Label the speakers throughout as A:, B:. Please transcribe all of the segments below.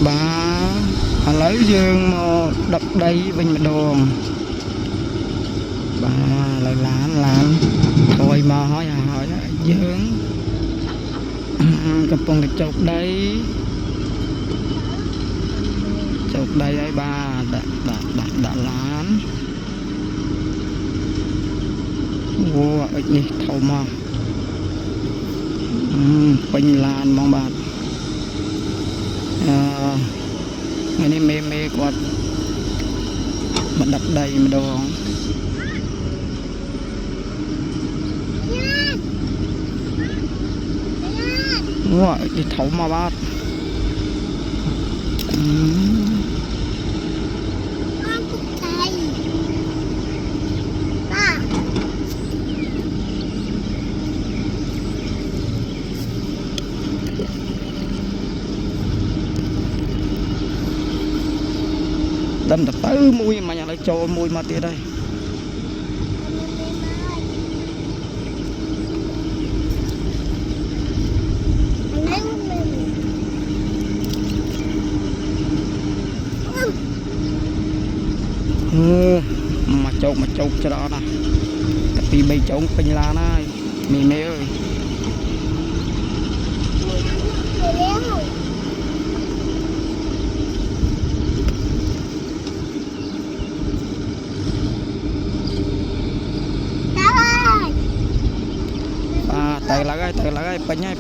A: bà lấy dương mà đập đây bên mặt đường bà lại làm thôi mà hỏi dương cầm phong cái chọc đây ấy bà đã lán wow ít đi thâu mà bình lan mong bạn ngày nay mê quạt mà đập đầy mà đồ wow đi thâu mà bạn đâm tập tới mui mà nhà lại cho mui mà tiệt đây mà chục cho đó nè vì bây chồng pin la này mẹ ơi tay lá gai pin nhai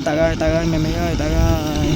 A: tay ơi mẹ ơi tay ơi